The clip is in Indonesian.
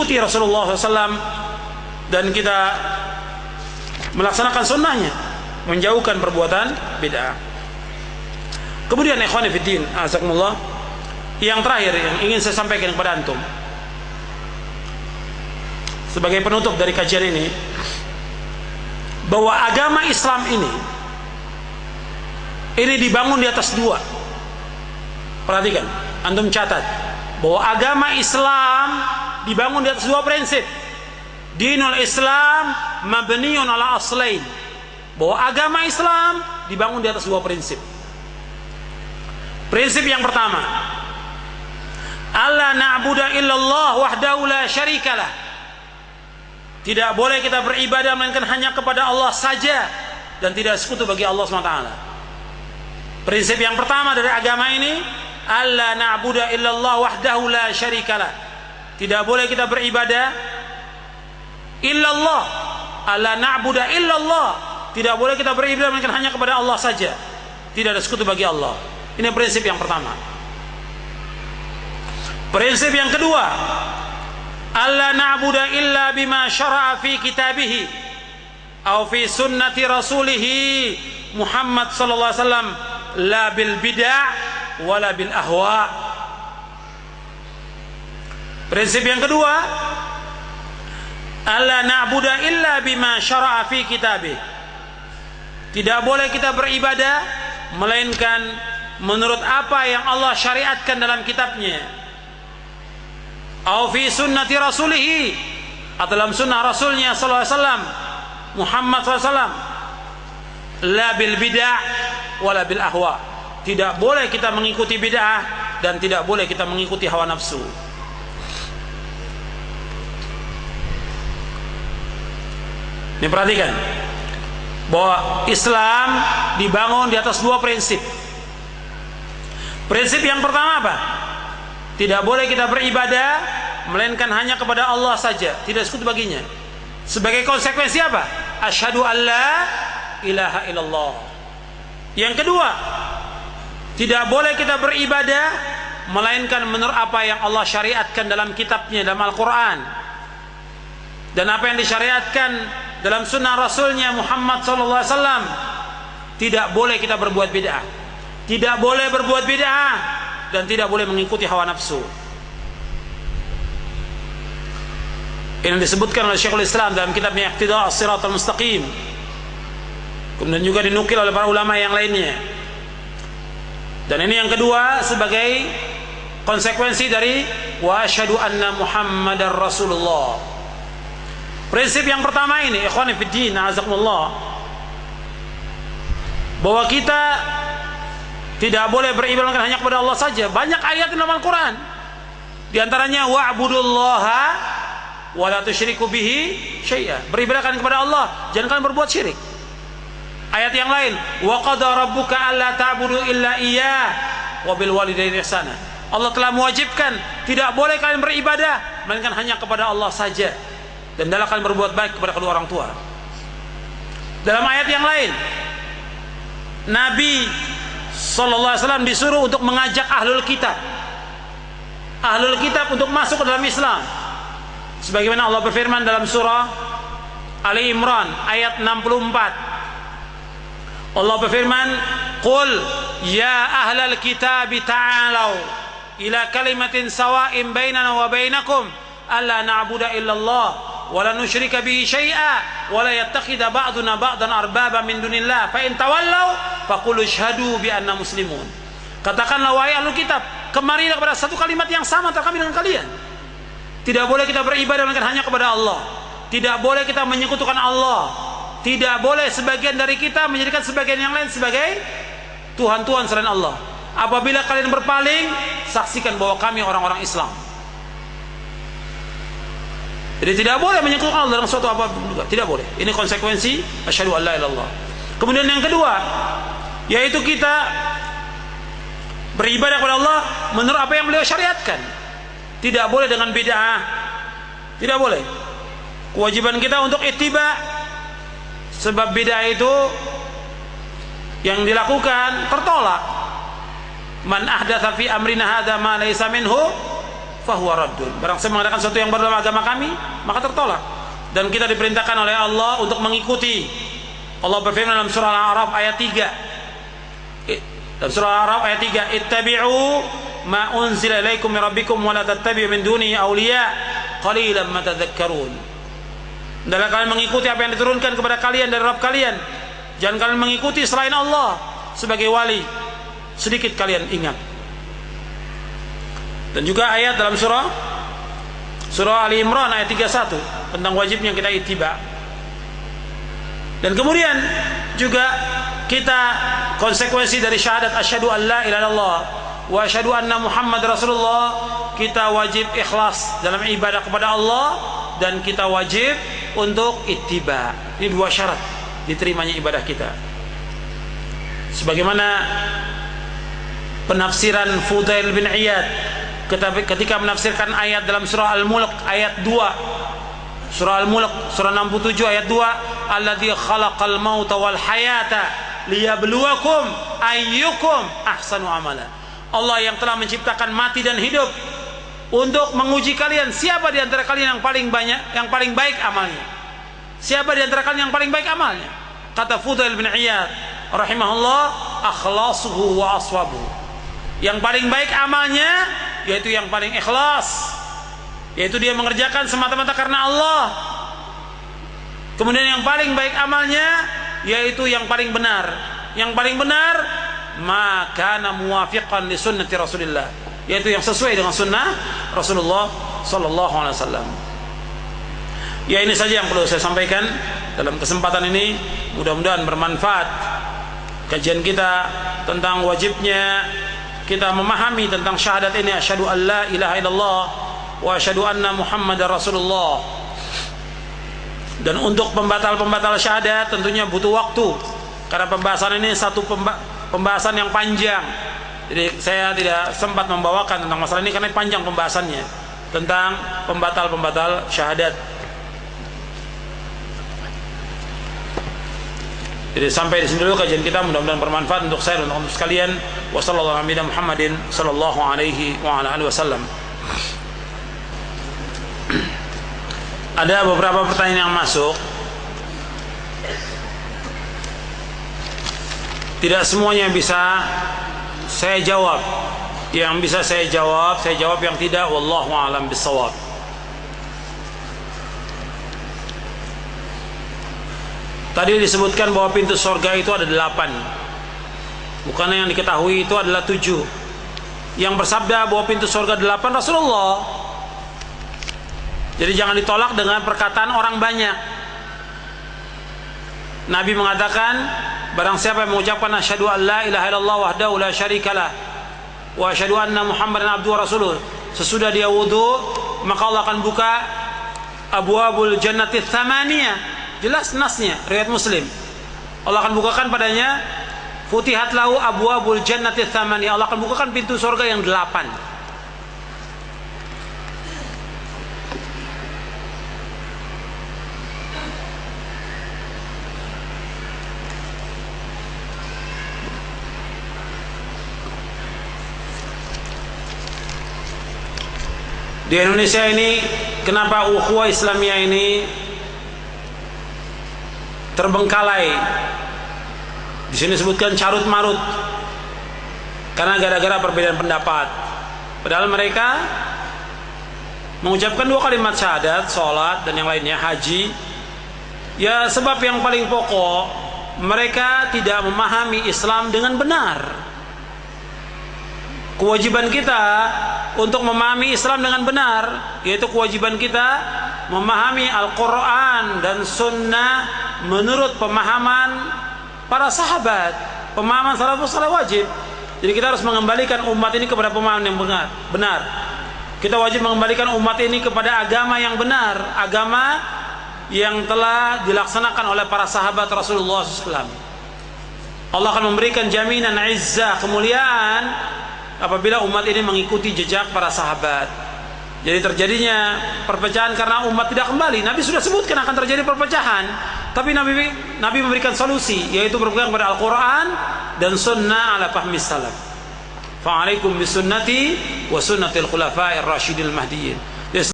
mengikuti Rasulullah SAW dan kita melaksanakan sunnahnya, menjauhkan perbuatan bid'ah. Kemudian ikhwani fiddin, azakumullah, yang terakhir yang ingin saya sampaikan kepada antum sebagai penutup dari kajian ini, bahwa agama Islam ini dibangun di atas dua. Perhatikan, antum catat bahwa agama Islam dibangun di atas dua prinsip. Dinul Islam mabniun ala aslain. Bahwa agama Islam dibangun di atas dua prinsip. Prinsip yang pertama, alla na'budu illallah wahdahu la syarikalah. Tidak boleh kita beribadah melainkan hanya kepada Allah saja dan tidak sekutu bagi Allah SWT. Prinsip yang pertama dari agama ini, alla na'budu illallah wahdahu la syarikalah. Tidak boleh kita beribadah illallah, alla na'budu illallah. Tidak boleh kita beribadah melainkan hanya kepada Allah saja, tidak ada sekutu bagi Allah. Ini prinsip yang pertama. Prinsip yang kedua, alla na'budu illa bima syara'a fi kitabihi aw fi sunnati rasulih Muhammad sallallahu alaihi wasallam, la bil bid'ah wala bil ahwa. Prinsip yang kedua, alla na'budu illa bima syara'a fi kitabih. Tidak boleh kita beribadah melainkan menurut apa yang Allah syariatkan dalam kitabnya, atau fi sunnati rasulih, atau dalam sunnah rasulnya sallallahu alaihi wasallam Muhammad sallallahu alaihi wasallam, la bil bid'ah wala bil ahwa. Tidak boleh kita mengikuti bid'ah dan tidak boleh kita mengikuti hawa nafsu. Ini perhatikan bahwa Islam dibangun di atas dua prinsip. Prinsip yang pertama apa? Tidak boleh kita beribadah melainkan hanya kepada Allah saja, tidak sekutu baginya. Sebagai konsekuensi apa? Asyhadu an la ilaha illallah. Yang kedua, tidak boleh kita beribadah melainkan menurut apa yang Allah syariatkan dalam kitabnya, dalam Al-Quran, dan apa yang disyariatkan dalam sunnah Rasulnya Muhammad SAW. Tidak boleh kita berbuat bid'ah, tidak boleh berbuat bid'ah, dan tidak boleh mengikuti hawa nafsu. Ini disebutkan oleh Syekhul Islam dalam kitabnya Iqtida' as-Siratal Mustaqim, kemudian juga dinukil oleh para ulama yang lainnya. Dan ini yang kedua sebagai konsekuensi dari wa asyhadu anna Muhammadar Rasulullah. Prinsip yang pertama ini, ikhwani fiddin, azakumullah, bahwa kita tidak boleh beribadah hanya kepada Allah saja. Banyak ayat dalam Al-Quran, di antaranya wa'budullaha wa la tusyriku bihi syai'a. Beribadahkan kepada Allah, jangan kalian berbuat syirik. Ayat yang lain, wa qada rabbuka alla ta'budu illa iyyah wa bil walidaini ihsana. Allah telah mewajibkan tidak boleh kalian beribadah melainkan hanya kepada Allah saja, dan hendaklah kalian berbuat baik kepada kedua orang tua. Dalam ayat yang lain, Nabi sallallahu alaihi wasallam disuruh untuk mengajak ahlul kitab untuk masuk ke dalam Islam, sebagaimana Allah berfirman dalam surah Ali Imran ayat 64. Allah berfirman, qul ya ahlal kitab ta'alau ila kalimatin sawa'in bainana wa bainakum alla na'budu illallah wa la nusyrika bihi syai'a wa la yattakhidha ba'duna ba'dan arbaba min dunillah fa in tawallaw faqulu asyhadu bi anna muslimun. Katakanlah wahai ahlul kitab, kemarilah kepada satu kalimat yang sama antara kami dengan kalian. Tidak boleh kita beribadah melainkan hanya kepada Allah. Tidak boleh kita menyekutukan Allah. Tidak boleh sebagian dari kita menjadikan sebagian yang lain sebagai Tuhan-Tuhan selain Allah. Apabila kalian berpaling, saksikan bahwa kami orang-orang Islam. Jadi tidak boleh menyekutukan Allah dalam suatu apa juga. Tidak boleh. Ini konsekuensi asyhadu an la ilaha illallah. Kemudian yang kedua, yaitu kita beribadah kepada Allah menurut apa yang beliau syariatkan. Tidak boleh dengan bid'ah. Tidak boleh. Kewajiban kita untuk ittiba. Sebab bid'ah itu yang dilakukan tertolak. Man ahdatsa fi amrina hadza ma laysa minhu fahuwa raddun. Barang siapa mengadakan sesuatu yang baru dalam agama kami, maka tertolak. Dan kita diperintahkan oleh Allah untuk mengikuti. Allah berfirman dalam surah Al-A'raf ayat 3. Dalam surah Al-A'raf ayat 3, "Ittabi'u ma unzila ilaikum min rabbikum wa la tattabi'u min dunihi awliya qalilan ma tadhakkarun." Hendaklah kalian mengikuti apa yang diturunkan kepada kalian dari Rabb kalian. Jangan kalian mengikuti selain Allah sebagai wali. Sedikit kalian ingat. Dan juga ayat dalam surah Ali Imran ayat 31 tentang wajibnya kita ittiba. Dan kemudian juga kita konsekuensi dari syahadat asyhadu an la ilaha illallah wa asyhadu anna Muhammad Rasulullah, kita wajib ikhlas dalam ibadah kepada Allah dan kita wajib untuk ittiba. Ini dua syarat diterimanya ibadah kita. Sebagaimana penafsiran Fudail bin Iyad ketika menafsirkan ayat dalam surah Al-Mulk ayat 2. Surah Al-Mulk surah 67 ayat 2, "Alladzi khalaqal mauta wal hayata liyabluwakum ayyukum ahsanu amala." Allah yang telah menciptakan mati dan hidup untuk menguji kalian siapa di antara kalian yang paling baik amalnya. Siapa di antara kalian yang paling baik amalnya? Kata Fudail bin Iyad rahimahullah, "Akhlasuhu wa aswabuhu." Yang paling baik amalnya yaitu yang paling ikhlas, yaitu dia mengerjakan semata-mata karena Allah. Kemudian yang paling baik amalnya yaitu yang paling benar. Yang paling benar maka muwafiqan li sunnati Rasulillah, yaitu yang sesuai dengan sunnah Rasulullah sallallahu alaihi wasallam. Ya, ini saja yang perlu saya sampaikan dalam kesempatan ini. Mudah-mudahan bermanfaat kajian kita tentang wajibnya kita memahami tentang syahadat ini, asyhadu an la ilaha illallah wa asyhadu anna Muhammadar Rasulullah. Dan untuk pembatal-pembatal syahadat tentunya butuh waktu, karena pembahasan ini satu pembahasan yang panjang. Jadi saya tidak sempat membawakan tentang masalah ini karena panjang pembahasannya tentang pembatal-pembatal syahadat. Jadi sampai di sini dulu kajian kita, mudah-mudahan bermanfaat untuk saya dan untuk sekalian. Wassallallahu ala Muhammadin sallallahu alaihi wa ala alihi wasallam. Ada beberapa pertanyaan yang masuk. Tidak semuanya bisa saya jawab. Yang bisa saya jawab yang tidak, wallahu a'lam bissawab. Tadi disebutkan bahwa pintu surga itu ada 8. Bukannya yang diketahui itu adalah 7. Yang bersabda bahwa pintu surga 8 Rasulullah. Jadi jangan ditolak dengan perkataan orang banyak. Nabi mengatakan, barang siapa yang mengucapkan asyhadu an la ilaha illallah wahdahu la syarikalah wa asyhadu anna Muhammadan abduhu wa rasuluh, sesudah dia wudu, maka Allah akan buka abwabul jannati tsamaniyah. Jelas nasnya riwayat Muslim. Allah akan bukakan padanya futihat lahu abwabul jannati tsamaniyah. Allah akan bukakan pintu surga yang 8. Di Indonesia ini kenapa ukhuwah Islamiyah ini terbengkalai? Di sini disebutkan carut marut karena gara-gara perbedaan pendapat. Padahal mereka mengucapkan 2 kalimat syahadat, sholat dan yang lainnya, haji. Ya, sebab yang paling pokok mereka tidak memahami Islam dengan benar. Kewajiban kita untuk memahami Islam dengan benar, yaitu kewajiban kita memahami Al-Quran dan Sunnah menurut pemahaman para sahabat, pemahaman salafus saleh wajib. Jadi kita harus mengembalikan umat ini kepada pemahaman yang benar. Kita wajib mengembalikan umat ini kepada agama yang benar, agama yang telah dilaksanakan oleh para sahabat Rasulullah SAW. Allah akan memberikan jaminan izzah, kemuliaan apabila umat ini mengikuti jejak para sahabat. Jadi terjadinya perpecahan karena umat tidak kembali. Nabi sudah sebutkan akan terjadi perpecahan, tapi Nabi memberikan solusi, yaitu berpegang pada Al-Quran dan Sunnah ala fahmi salaf. Fa'alaikum bisunnati wa sunnatil khulafa'ir rasyidil mahdiyyin.